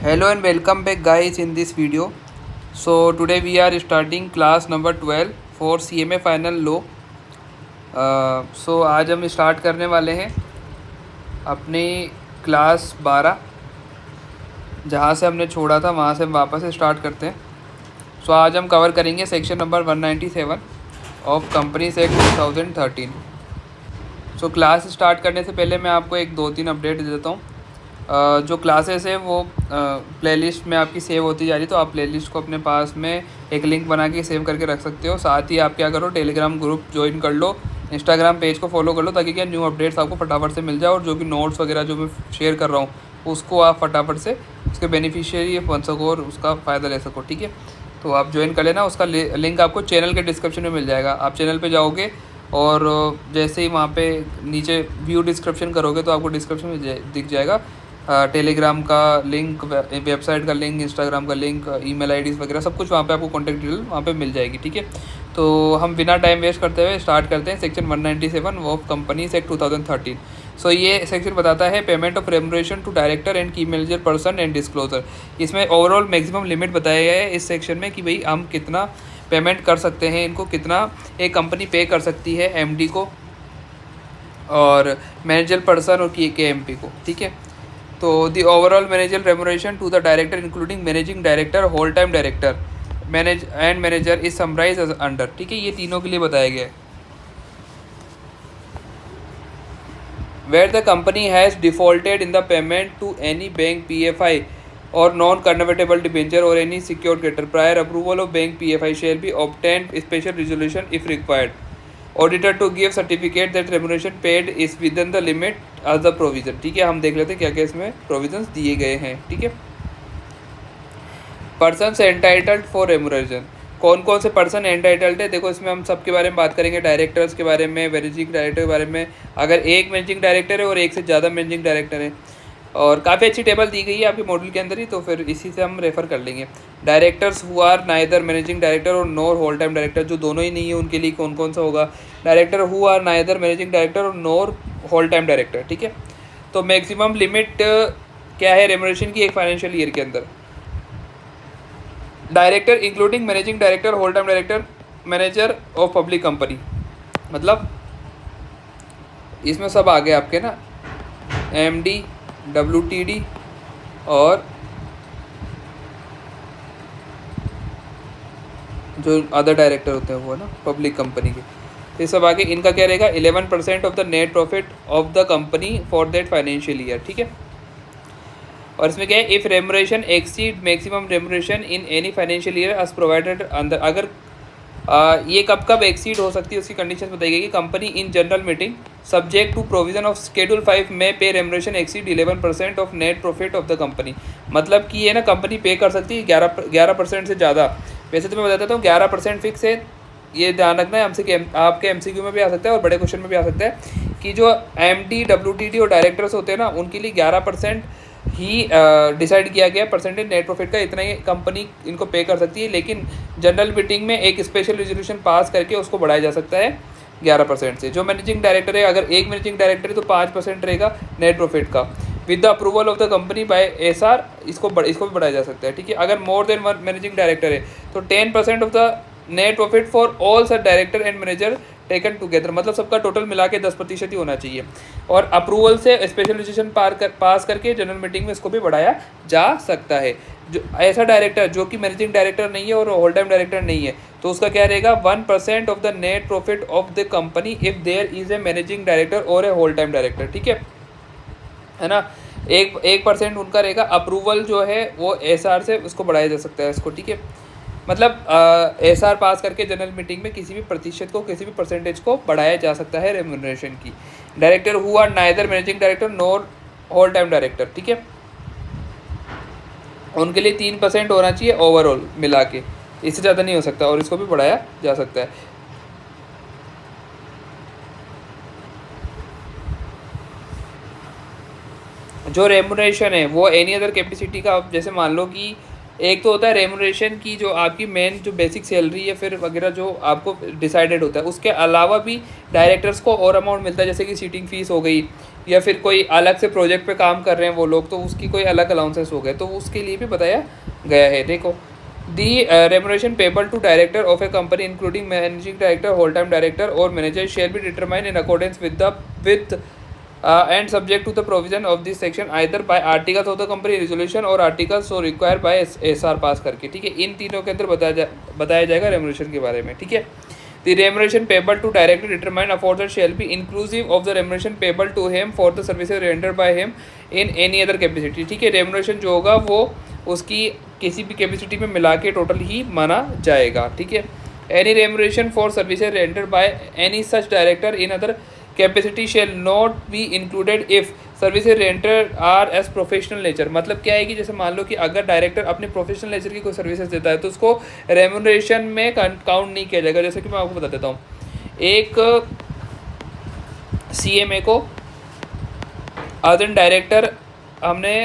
Hello and welcome back guys in this video. So today we are starting class number 12 for CMA final law. आज हम start करने वाले हैं अपनी class 12, जहाँ से हमने छोड़ा था वहाँ से हम वापस स्टार्ट करते हैं. आज हम कवर करेंगे section number 197 of companies act 2013. Class start करने से पहले मैं आपको एक 2-3 अपडेट दे देता हूँ. जो क्लासेस है वो प्लेलिस्ट में आपकी सेव होती जा रही है, तो आप प्लेलिस्ट को अपने पास में एक लिंक बना के सेव करके रख सकते हो. साथ ही आप क्या करो, टेलीग्राम ग्रुप ज्वाइन कर लो, इंस्टाग्राम पेज को फॉलो कर लो, ताकि क्या न्यू अपडेट्स आपको फटाफट से मिल जाए. और जो भी नोट्स वगैरह जो मैं शेयर कर रहा हूँ उसको आप फटाफट से उसके बेनिफिशियरी बन सको और उसका फ़ायदा ले सको. ठीक है, तो आप ज्वाइन कर लेना. उसका लिंक आपको चैनल के डिस्क्रिप्शन में मिल जाएगा. आप चैनल पे जाओगे और जैसे ही वहाँ पे नीचे व्यू डिस्क्रिप्शन करोगे तो आपको डिस्क्रिप्शन में दिख जाएगा टेलीग्राम का लिंक, वेबसाइट का लिंक, इंस्टाग्राम का लिंक, ईमेल आईडीज़ वगैरह सब कुछ वहाँ पे आपको कॉन्टैक्ट डिटेल वहाँ पे मिल जाएगी. ठीक है, तो हम बिना टाइम वेस्ट करते हुए स्टार्ट करते हैं सेक्शन 197 ऑफ कंपनीज एक्ट 2013. ये सेक्शन बताता है payment of remuneration to director and key manager person and disclosure. इसमें ओवरऑल मैक्सिमम लिमिट बताया गया है इस सेक्शन में कि भाई हम कितना पेमेंट कर सकते हैं, इनको कितना एक कंपनी पे कर सकती है एमडी को और मैनेजर पर्सन और के एमपी को. ठीक है, तो the overall manager remuneration to the director including managing director, whole time director, manager is summarise as under. ठीक है, ये तीनों के लिए बताया गया है. Where the company has defaulted in the payment to any bank PFI or non-convertible debenture or any secured creditor, prior approval of bank PFI shall be obtained special resolution if required. Auditor to give certificate that remuneration paid is within the limit as the provision. ठीक है, हम देख लेते हैं क्या क्या इसमें provisions दिए गए हैं. ठीक है, पर्सन्स एंटाइटल्ड फॉर रेमुनरेशन. कौन कौन से पर्सन एंटाइटल्ड है, देखो इसमें हम सबके बारे में बात करेंगे. डायरेक्टर्स के बारे में, मैनेजिंग डायरेक्टर के बारे में, अगर एक मैनेजिंग डायरेक्टर है और एक से ज़्यादा मैनेजिंग डायरेक्टर है. और काफ़ी अच्छी टेबल दी गई है आपके मॉड्यूल के अंदर ही, तो फिर इसी से हम रेफ़र कर लेंगे. Directors who are neither managing director और नोर होल टाइम डायरेक्टर, जो दोनों ही नहीं है उनके लिए कौन कौन सा होगा. Director who are neither managing director और नोर होल टाइम डायरेक्टर. ठीक है, तो मैक्सिमम लिमिट क्या है रेम्युनरेशन की एक फाइनेंशियल ईयर के अंदर. Director including managing director, whole time director, manager of public company, मतलब इसमें सब आ गए आपके ना, एमडी, WTD और जो अदर डायरेक्टर होते हैं वो है ना पब्लिक कंपनी के, ये सब आगे. इनका क्या रहेगा, 11% of the net profit of the company for that financial year. ठीक है, और इसमें क्या है, if remuneration exceed maximum remuneration in any financial year as provided under. अगर ये कब कब एक्सीड हो सकती है उसकी कंडीशन बताई गई कि company in general meeting subject to provision of schedule 5 में pay remuneration exceed 11% of net profit of the company. मतलब कि ये ना कंपनी पे कर सकती है 11% से ज़्यादा. वैसे तो मैं बताता हूँ 11% फिक्स है, ये ध्यान रखना है. हमसे आपके MCQ में भी आ सकता है और बड़े क्वेश्चन में भी आ सकता है कि जो MD, WTD और डायरेक्टर्स होते हैं ना, उनके लिए 11% ही डिसाइड किया गया परसेंटेज नेट प्रॉफिट का, इतना ही कंपनी इनको पे कर सकती है. लेकिन जनरल मीटिंग में एक स्पेशल रेजोल्यूशन पास करके उसको बढ़ाया जा सकता है 11% से. जो मैनेजिंग डायरेक्टर है, अगर एक मैनेजिंग डायरेक्टर है तो 5% रहेगा नेट प्रॉफिट का. With the approval of the company by SR इसको भी बढ़ाया जा सकता है. ठीक है, अगर more than one managing director है तो 10% of the net profit for all such director and manager taken together, मतलब सबका टोटल मिला के 10% ही होना चाहिए. और अप्रूवल से स्पेशलाइजेशन पास करके जनरल मीटिंग में इसको भी बढ़ाया जा सकता है. जो ऐसा डायरेक्टर जो कि मैनेजिंग डायरेक्टर नहीं है और होल टाइम डायरेक्टर नहीं है, तो उसका क्या रहेगा, 1% of the net profit of the company if there is a managing director or a whole time director. ठीक है ना, 1% उनका रहेगा. अप्रूवल जो है वो SR से उसको बढ़ाया जा सकता है इसको. ठीक है, मतलब SR पास करके जनरल मीटिंग में किसी भी प्रतिशत को, किसी भी परसेंटेज को बढ़ाया जा सकता है रेम्युनरेशन की. Director who are neither managing director nor whole time director. ठीक है, उनके लिए 3% होना चाहिए ओवरऑल मिला के, इससे ज़्यादा नहीं हो सकता और इसको भी बढ़ाया जा सकता है. जो रेम्युनरेशन है वो एनी अदर कैपेसिटी का, जैसे मान लो कि एक तो होता है रेमुनरेशन की, जो आपकी मेन जो बेसिक सैलरी है फिर वगैरह जो आपको डिसाइडेड होता है, उसके अलावा भी डायरेक्टर्स को और अमाउंट मिलता है, जैसे कि सीटिंग फीस हो गई, या फिर कोई अलग से प्रोजेक्ट पे काम कर रहे हैं वो लोग, तो उसकी कोई अलग अलाउंसेस हो गए, तो उसके लिए भी बताया गया है। देखो, the remuneration payable to director of a company including managing director, whole time director और manager shall be determine in accordance with and subject to the provision of this section either by articles of the company resolution और articles so required by SR पास करके, ठीक है। इन तीनों के अंदर बताया जाएगा रेमुनरेशन के बारे में, ठीक है। The remuneration payable to director determined aforesaid shall be inclusive of the remuneration payable to him for the services rendered by him in any other capacity, ठीक है। रेमुनरेशन जो होगा वो उसकी किसी भी कैपेसिटी में मिला के टोटल ही माना जाएगा, ठीक है। Any remuneration for services rendered by any such director in other capacity shall not be included if services rendered are as professional nature. मतलब क्या है कि जैसे मान लो कि अगर डायरेक्टर अपने प्रोफेशनल नेचर की कोई सर्विसेज देता है तो उसको रेमुनरेशन में काउंट नहीं किया जाएगा। जैसे कि मैं आपको बता देता हूँ, एक CMA को एज एन डायरेक्टर हमने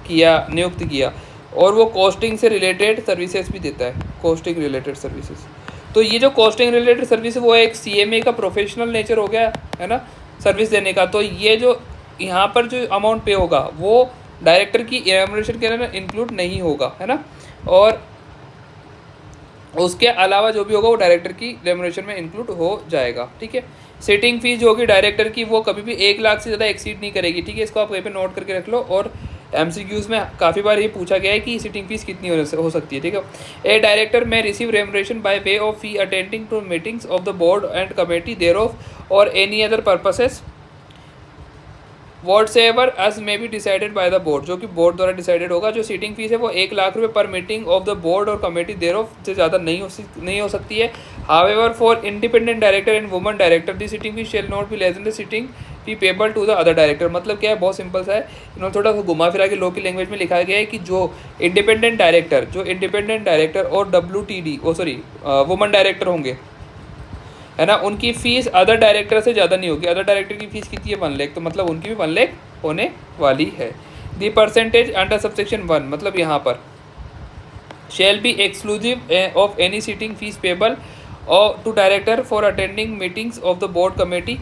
नियुक्त किया और वो कॉस्टिंग से रिलेटेड सर्विसेज भी देता है, कॉस्टिंग रिलेटेड सर्विसेज। तो ये जो कॉस्टिंग रिलेटेड सर्विस वो एक CMA का प्रोफेशनल नेचर हो गया है ना, सर्विस देने का। तो ये जो यहाँ पर जो अमाउंट पे होगा वो डायरेक्टर की रेमुनरेशन के अंदर इंक्लूड नहीं होगा, है ना। और उसके अलावा जो भी होगा वो डायरेक्टर की रेमुनरेशन में इंक्लूड हो जाएगा, ठीक है। सिटिंग फीस जो होगी डायरेक्टर की वो कभी भी 1 लाख से ज़्यादा एक्सीड नहीं करेगी, ठीक है। इसको आप कहीं पे नोट करके रख लो। और MCQs में काफ़ी बार ये पूछा गया है कि सिटिंग फीस कितनी हो सकती है, ठीक है। A director may receive remuneration by way of fee attending to meetings of the board and committee thereof or any other purposes whatsoever as may be decided by the board, जो कि board द्वारा decided होगा। जो seating fees है वो 1 लाख रुपये पर meeting of the board or committee thereof से ज़्यादा नहीं हो सकती है। However for independent director and woman director the sitting fees shall not be less than the sitting fee payable to the other director. मतलब क्या है, बहुत सिंपल सा है, इन्होंने थोड़ा सा घुमा फिरा के लॉ की लैंग्वेज में लिखा गया है कि जो इंडिपेंडेंट डायरेक्टर और WTD वुमन डायरेक्टर होंगे, है ना, उनकी फीस अदर डायरेक्टर से ज़्यादा नहीं होगी। अदर डायरेक्टर की फीस कितनी है, 1 लाख, तो मतलब उनकी भी 1 लाख होने वाली है। दी परसेंटेज अंडर सबसेक्शन 1, मतलब यहाँ पर shall be exclusive of any sitting fees payable or to director for attending meetings of the board committee,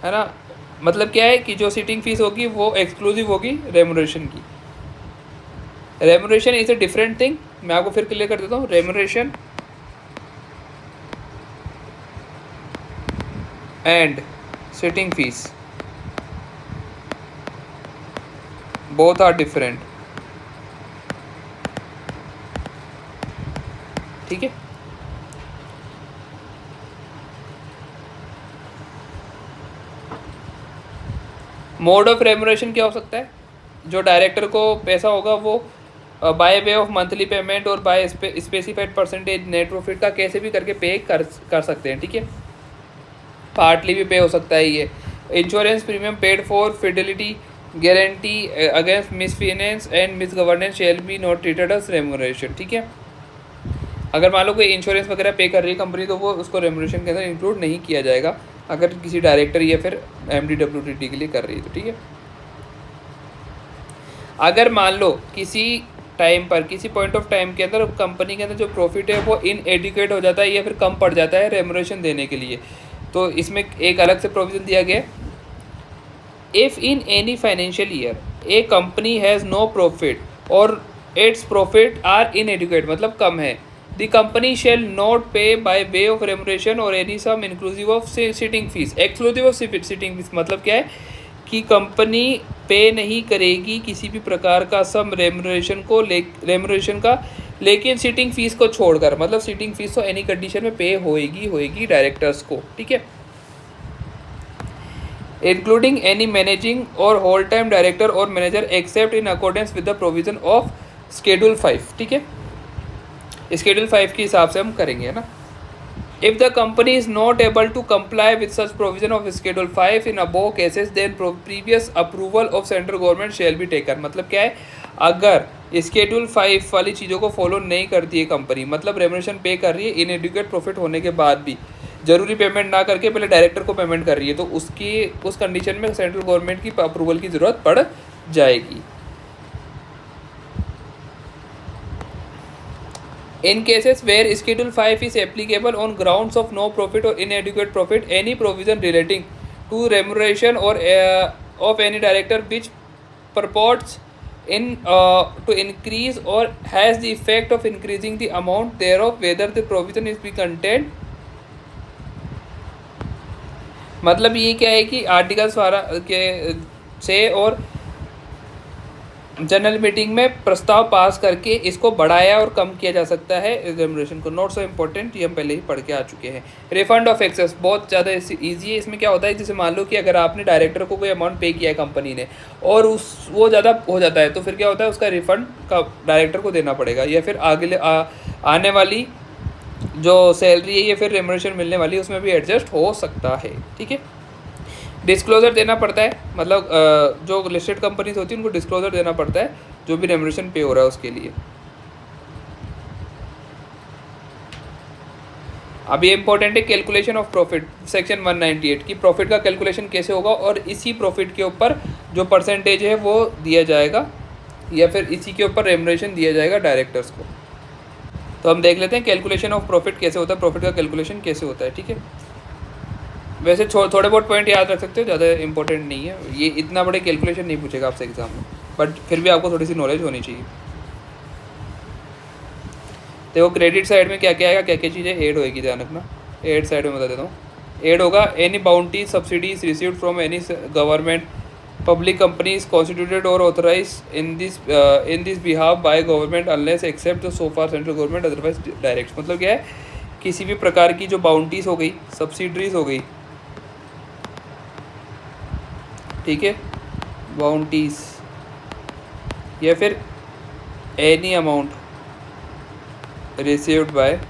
है ना। मतलब क्या है कि जो सीटिंग फीस होगी वो एक्सक्लूसिव होगी रेमुनरेशन की। Remuneration is a different thing, मैं आपको फिर क्लियर कर देता हूँ। Remuneration and sitting fees both are different, ठीक है। मोड ऑफ रेमुनरेशन क्या हो सकता है, जो डायरेक्टर को पैसा होगा वो by way of monthly payment or by specified percentage net profit का कैसे भी करके पे कर सकते हैं, ठीक है। पार्टली भी पे हो सकता है ये। Insurance premium paid for fidelity guarantee against misfeasance and misgovernance shall be not treated as remuneration, ठीक है। अगर मान लो कोई इंश्योरेंस वगैरह पे कर रही है कंपनी तो वो उसको रेमुनरेशन के अंदर इंक्लूड नहीं किया जाएगा अगर किसी डायरेक्टर या फिर MD WTD के लिए कर रही है तो, ठीक है। अगर मान लो किसी टाइम पर किसी पॉइंट ऑफ टाइम के अंदर कंपनी के अंदर जो प्रॉफिट है वो इनएडिक्वेट हो जाता है या फिर कम पड़ जाता है रेमुनरेशन देने के लिए, तो इसमें एक अलग से प्रोविजन दिया गया। If in any financial year a company has no profit or its profit are inadequate, मतलब कम है, the company shall not pay by way of remuneration or any sum inclusive of sitting fees exclusive of sitting fees. मतलब क्या है कि company पे नहीं करेगी किसी भी प्रकार का सम रेमुनरेशन का, लेकिन सीटिंग फीस को छोड़कर, मतलब सीटिंग फीस तो एनी कंडीशन में पे होएगी डायरेक्टर्स को, ठीक है। इंक्लूडिंग एनी मैनेजिंग और होल टाइम डायरेक्टर और manager accept in accordance with the provision of Schedule 5, ठीक है। Schedule 5 के हिसाब से हम करेंगे, है ना। If the company is not able to comply with such provision of Schedule 5 in above cases, then previous approval of central government shall be taken। मतलब क्या है, अगर Schedule 5 वाली चीज़ों को फॉलो नहीं करती है कंपनी, मतलब रेमुनरेशन पे कर रही है इनएडिक्वेट प्रॉफिट होने के बाद भी, जरूरी पेमेंट ना करके पहले डायरेक्टर को पेमेंट कर रही है, तो उस कंडीशन में सेंट्रल गवर्नमेंट की अप्रूवल की ज़रूरत पड़ जाएगी। In cases where Schedule 5 is applicable on grounds of no profit or inadequate profit, any provision relating to remuneration or of any director which purports to increase or has the effect of increasing the amount thereof, whether the provision is be contained. मतलब ये क्या है कि articles 12 के से और general meeting में प्रस्ताव पास करके इसको बढ़ाया और कम किया जा सकता है रेम्युनरेशन को। नॉट सो इम्पोर्टेंट, ये हम पहले ही पढ़ के आ चुके हैं। रिफंड ऑफ एक्सेस बहुत ज़्यादा ईजी है। इसमें क्या होता है, जैसे मान लो कि अगर आपने डायरेक्टर को कोई अमाउंट पे किया है कंपनी ने और वो ज़्यादा हो जाता है, तो फिर क्या होता है, उसका रिफंड का डायरेक्टर को देना पड़ेगा, या फिर आने वाली जो सैलरी है या फिर रेम्युनरेशन मिलने वाली है उसमें भी एडजस्ट हो सकता है। ठीक है, डिस्क्लोजर देना पड़ता है, मतलब जो लिस्टेड कंपनीज होती है उनको डिस्क्लोजर देना पड़ता है जो भी रेम्युनरेशन पे हो रहा है उसके लिए। अब ये इंपॉर्टेंट है, कैलकुलेशन ऑफ प्रॉफिट सेक्शन 198 की प्रॉफिट का कैलकुलेशन कैसे होगा, और इसी प्रॉफिट के ऊपर जो परसेंटेज है वो दिया जाएगा या फिर इसी के ऊपर रेम्युनरेशन दिया जाएगा डायरेक्टर्स को। तो हम देख लेते हैं कैलकुलेशन ऑफ प्रॉफिट कैसे होता है, प्रॉफिट का कैलकुलेशन कैसे होता है। ठीक है, वैसे थोड़े बहुत पॉइंट याद रख सकते हो, ज़्यादा इंपॉर्टेंट नहीं है, ये इतना बड़े कैलकुलेशन नहीं पूछेगा आपसे एग्जाम में, बट फिर भी आपको थोड़ी सी नॉलेज होनी चाहिए। देखो क्रेडिट साइड में क्या क्या आएगा, क्या क्या चीज़ें ऐड होएगी, ध्यान रखना। ऐड साइड में बता देता हूँ, ऐड होगा any bounty subsidies received from any government public companies constituted or authorise in this behalf by government unless except so far central government otherwise direct. मतलब क्या है, किसी भी प्रकार की जो बाउंटीज हो गई, सब्सिडरीज हो गई, ठीक है, बाउंटीज या फिर any amount received by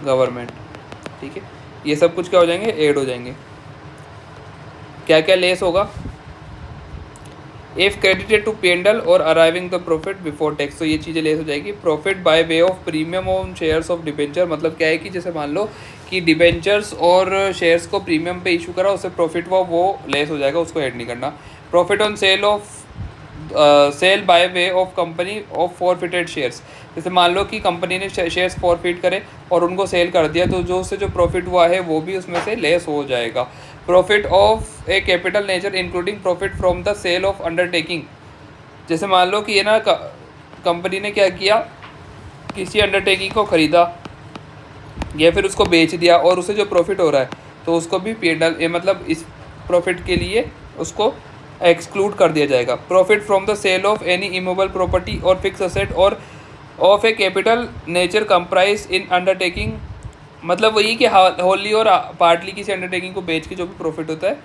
government, ठीक है, ये सब कुछ क्या हो जाएंगे, ऐड हो जाएंगे। क्या क्या लेस होगा, इफ क्रेडिटेड टू P&L और arriving the profit before tax, तो ये चीज़ें लेस हो जाएगी। Profit by way of premium on shares of debenture, मतलब क्या है कि जैसे मान लो कि डिबेंचर्स और शेयर्स को प्रीमियम पे इशू करा, उससे प्रॉफिट हुआ, वो लेस हो जाएगा, उसको ऐड नहीं करना। Profit on sale bye way of company of forfeited shares, जैसे मान लो कि कंपनी ने शेयर्स फॉरफिट करे और उनको सेल कर दिया, तो जो उससे जो प्रॉफिट हुआ है वो भी उसमें से लेस हो जाएगा। Profit of a capital nature including profit from the sale of undertaking, जैसे मान लो कि ये ना कंपनी ने क्या किया, किसी अंडरटेकिंग को ख़रीदा या फिर उसको बेच दिया और उससे जो प्रॉफिट हो रहा है तो उसको भी P&L मतलब इस प्रॉफिट के लिए उसको एक्सक्लूड कर दिया जाएगा। Profit from the sale of any immovable property or fix asset or of a capital nature comprise in undertaking, मतलब वही कि होली और पार्टली किसी अंडरटेकिंग को बेच के जो भी प्रॉफिट होता है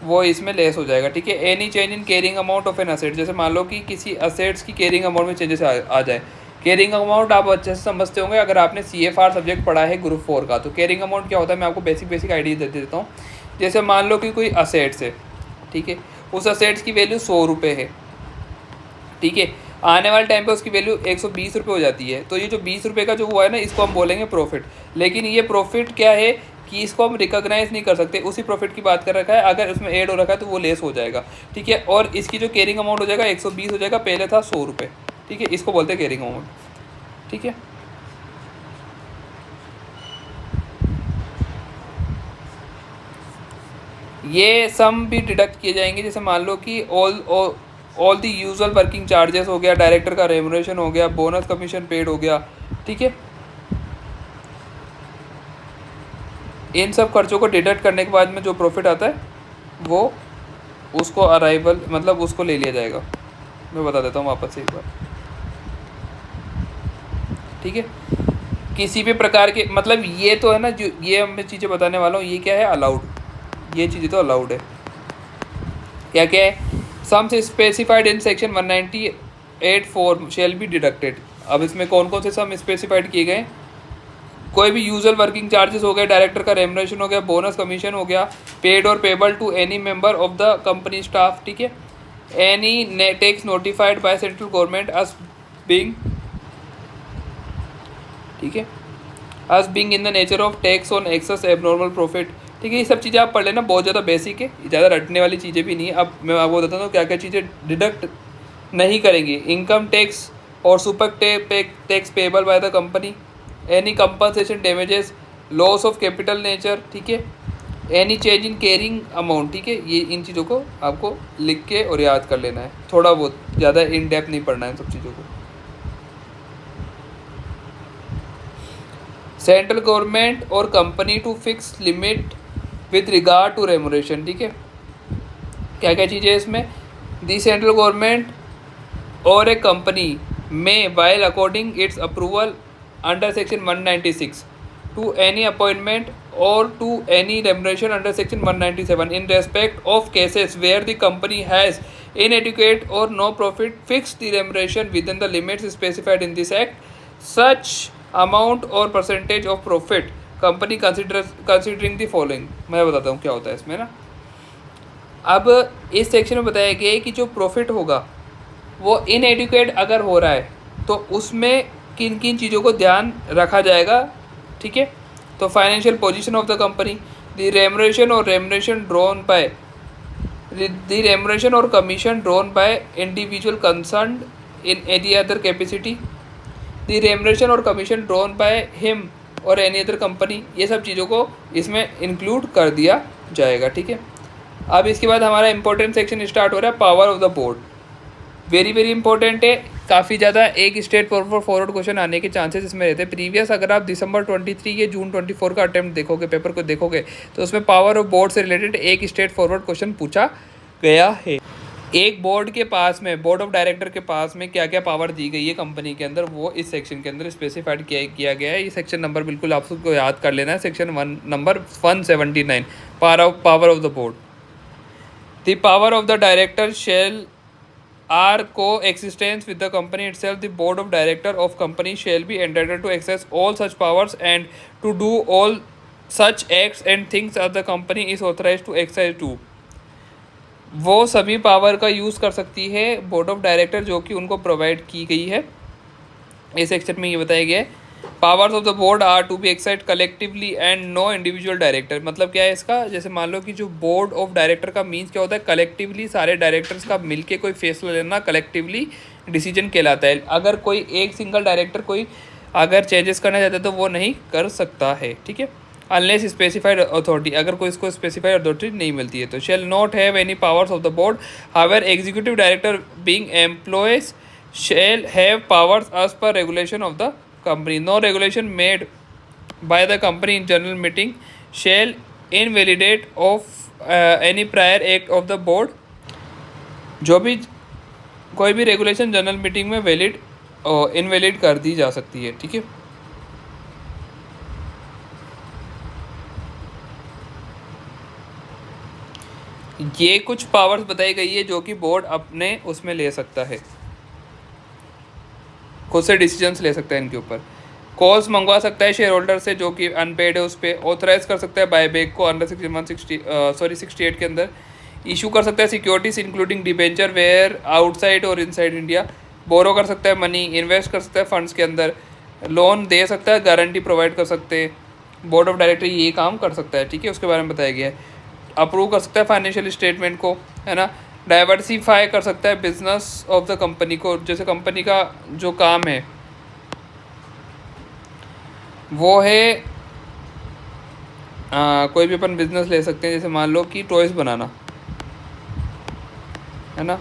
वो इसमें लेस हो जाएगा। ठीक है, any change in carrying amount of an asset, जैसे मान लो कि किसी असेट्स की कैरिंग अमाउंट में चेंजेस आ जाए। कैरिंग अमाउंट आप अच्छे से समझते होंगे अगर आपने CFR सब्जेक्ट पढ़ा है ग्रुप 4 का, तो कैरिंग अमाउंट क्या होता है मैं आपको बेसिक आइडिया दे देता हूँ। जैसे मान लो कि कोई असेट्स है, ठीक है, उस असेट्स की वैल्यू 100 रुपये है, ठीक है, आने वाले टाइम पे उसकी वैल्यू 120 रुपये हो जाती है, तो ये जो 20 रुपये का जो हुआ है ना, इसको हम बोलेंगे प्रॉफिट। लेकिन ये प्रॉफिट क्या है कि इसको हम रिकॉग्नाइज नहीं कर सकते, उसी प्रॉफिट की बात कर रखा है, अगर उसमें ऐड हो रखा है तो वो लेस हो जाएगा। ठीक है, और इसकी जो कैरिंग अमाउंट हो जाएगा 120 हो जाएगा, पहले था 100 रुपये। ठीक है, इसको बोलते हैं कैरिंग अमाउंट। ठीक है, ये सम भी डिडक्ट किए जाएंगे, जैसे मान लो कि all the usual working charges हो गया, डायरेक्टर का रेमुनरेशन हो गया, बोनस कमीशन पेड हो गया। ठीक है, इन सब खर्चों को डिडक्ट करने के बाद में जो प्रॉफिट आता है वो उसको अराइवल मतलब उसको ले लिया जाएगा। मैं बता देता हूँ वापस से एक बार। ठीक है, किसी भी प्रकार के मतलब ये तो है ना, जो ये मैं चीज़ें बताने वाला हूँ ये क्या है, अलाउड, ये चीज़ें तो अलाउड है। क्या क्या है, sums specified in section 198(4) shall be deducted. अब इसमें कौन कौन से सम स्पेसिफाइड किए गए, कोई भी यूजुअल वर्किंग चार्जेस हो गया, डायरेक्टर का रेमुनरेशन हो गया, बोनस कमीशन हो गया, paid or payable to any member of the company staff. ठीक है, any tax notified by central government as being, ठीक है, as being in the nature of tax on excess abnormal profit. ठीक है, ये सब चीज़ें आप पढ़ लेना, बहुत ज़्यादा बेसिक है, ज़्यादा रटने वाली चीज़ें भी नहीं है। अब मैं आपको बताता हूँ क्या क्या चीज़ें डिडक्ट नहीं करेंगे। इनकम टैक्स और super tax payable by the company, any compensation damages, loss of capital nature, ठीक है, any change in carrying amount, ठीक है। ये इन चीज़ों को आपको लिख के और याद कर लेना है, थोड़ा बहुत, ज़्यादा इन डेप्थ नहीं पढ़ना है इन सब चीज़ों को। Central government or company to fix limit with regard to remuneration, ठीक है। क्या क्या चीज़ें इसमें, दी सेंट्रल गवर्नमेंट और ए कंपनी में while according it's approval under section 196 to any appointment or to any remuneration under section 197 in respect of cases where the company has inadequate or no profit fixed the remuneration within the limits specified in this act, such amount or percentage of profit company considering the following। मैं बताता हूँ क्या होता है इसमें ना। अब इस सेक्शन में बताया गया है कि जो प्रॉफिट होगा वो इनएडिक्वेट अगर हो रहा है तो उसमें किन किन चीज़ों को ध्यान रखा जाएगा, ठीक है। तो financial position of the company, the remuneration or remuneration drawn by the remuneration or commission drawn by individual concern in any other capacity, the remuneration or commission drawn by him or any other company, ये सब चीज़ों को इसमें include कर दिया जाएगा, ठीक है। अब इसके बाद हमारा इंपॉर्टेंट सेक्शन स्टार्ट हो रहा है, power of the board. Very very important है, काफ़ी ज़्यादा एक स्टेट फॉरवर्ड क्वेश्चन आने के चांसेस इसमें रहते हैं। प्रीवियस अगर आप दिसंबर 23 या जून 24 का अटेम्प्ट देखोगे, पेपर को देखोगे, तो उसमें पावर ऑफ बोर्ड से रिलेटेड एक स्टेट फॉरवर्ड क्वेश्चन पूछा गया है। एक बोर्ड के पास में, बोर्ड ऑफ डायरेक्टर के पास में क्या क्या पावर दी गई है कंपनी के अंदर, वो इस सेक्शन के अंदर स्पेसिफाइड किया गया है। ये सेक्शन नंबर बिल्कुल आप सबको याद कर लेना है, section number 179, power of the board. The power of the director shell are co-existence with the company itself. The board of director of company shall be entitled to access all such powers and to do all such acts and things as the company is authorized to exercise to। वो सभी power का use कर सकती है board of director जो कि उनको provide की गई है। इस सेक्शन में ये बताया गया है, powers of the board are to be exercised collectively and no individual director. मतलब क्या है इसका, जैसे मान लो कि जो बोर्ड ऑफ डायरेक्टर का मीन्स क्या होता है, कलेक्टिवली सारे डायरेक्टर्स का मिलके कोई फैसला लेना कलेक्टिवली डिसीजन कहलाता है। अगर कोई एक सिंगल डायरेक्टर कोई अगर चेंजेस करना चाहता है तो वो नहीं कर सकता है, ठीक है, अनलेस स्पेसिफाइड अथॉरिटी, अगर कोई इसको स्पेसिफाइड अथॉरिटी नहीं मिलती है तो। Shall not have any powers of the board, however executive director being employees shall have powers as per regulation of the company. No regulation made by the company in general meeting shall invalidate of any prior act of the board। जो भी कोई भी regulation general meeting में valid invalid कर दी जा सकती है, ठीक है। ये कुछ पावर्स बताई गई है जो कि बोर्ड अपने उसमें ले सकता है, खुद से डिसीजंस ले सकता है इनके ऊपर। कॉल्स मंगवा सकता है शेयर होल्डर से जो कि अनपेड है उस पर, ऑथराइज कर सकता है बायबैक को अंडर सेक्शन 68 के अंदर, इशू कर सकता है securities including debenture where outside or inside India, borrow कर सकता है मनी, इन्वेस्ट कर सकता है फंड्स के अंदर, लोन दे सकता है, गारंटी प्रोवाइड कर सकते हैं। बोर्ड ऑफ डायरेक्टर ये काम कर सकता है, ठीक है, उसके बारे में बताया गया है। अप्रूव कर सकता है फाइनेंशियल स्टेटमेंट को, है ना। डाइवर्सिफाई कर सकता है बिजनेस ऑफ द कंपनी को, जैसे कंपनी का जो काम है वो है कोई भी अपन बिजनेस ले सकते हैं, जैसे मान लो कि टॉयज़ बनाना है ना,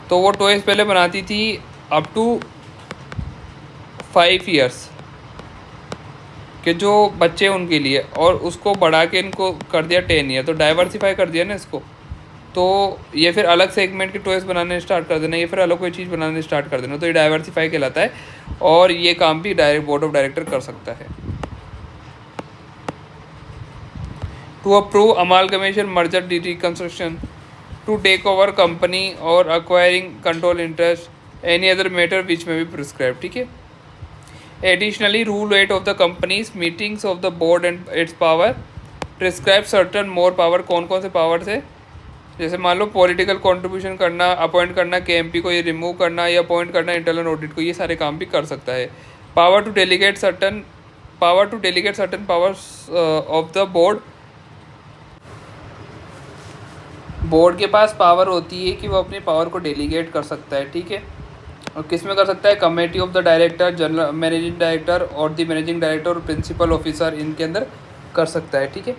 तो वो टॉयज़ पहले बनाती थी अप टू 5 ईयर्स के जो बच्चे उनके लिए, और उसको बढ़ा के इनको कर दिया 10 ईयर, तो डाइवर्सिफाई कर दिया ना इसको। तो ये फिर अलग सेगमेंट के टॉयज़ बनाने स्टार्ट कर देना, ये फिर अलग कोई चीज़ बनाने स्टार्ट कर देना, तो ये डाइवर्सिफाई कहलाता है। और ये काम भी डायरेक्ट बोर्ड ऑफ डायरेक्टर कर सकता है। To approve amalgamation merger reconstruction, to take over company or acquiring control interest, any other matter which may be prescribe, ठीक है। Additionally rule 8 of the companies meetings of the board and its power prescribe certain more power. कौन कौन से powers है, जैसे मान लो political contribution करना, अपॉइंट करना केएमपी को, ये रिमूव करना या अपॉइंट करना इंटरनल ऑडिट को, ये सारे काम भी कर सकता है। Power to delegate certain powers of the board, board के पास पावर होती है कि वो अपनी पावर को डेलीगेट कर सकता है, ठीक है। और किस में कर सकता है, committee of the director, general managing director और द मैनेजिंग डायरेक्टर और प्रिंसिपल ऑफिसर, इनके अंदर कर सकता है। ठीक है,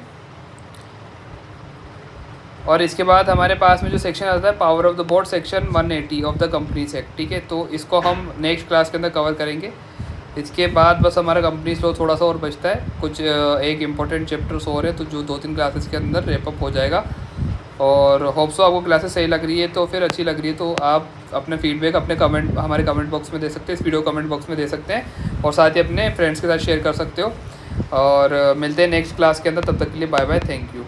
और इसके बाद हमारे पास में जो सेक्शन आता है power of the board, section 180 of the companies act. ठीक है, तो इसको हम नेक्स्ट क्लास के अंदर कवर करेंगे। इसके बाद बस हमारा कंपनीज लॉ थोड़ा सा और बचता है, कुछ एक इम्पॉर्टेंट चैप्टर्स और है, तो जो 2-3 क्लासेस के अंदर रेपअप हो जाएगा। और होप सो आपको क्लासेस सही लग रही है, तो फिर अच्छी लग रही है तो आप अपने फीडबैक अपने कमेंट हमारे कमेंट बॉक्स में दे सकते हैं, इस वीडियो कमेंट बॉक्स में दे सकते हैं, और साथ ही अपने फ्रेंड्स के साथ शेयर कर सकते हो। और मिलते हैं नेक्स्ट क्लास के अंदर, तब तक के लिए बाय बाय, थैंक यू।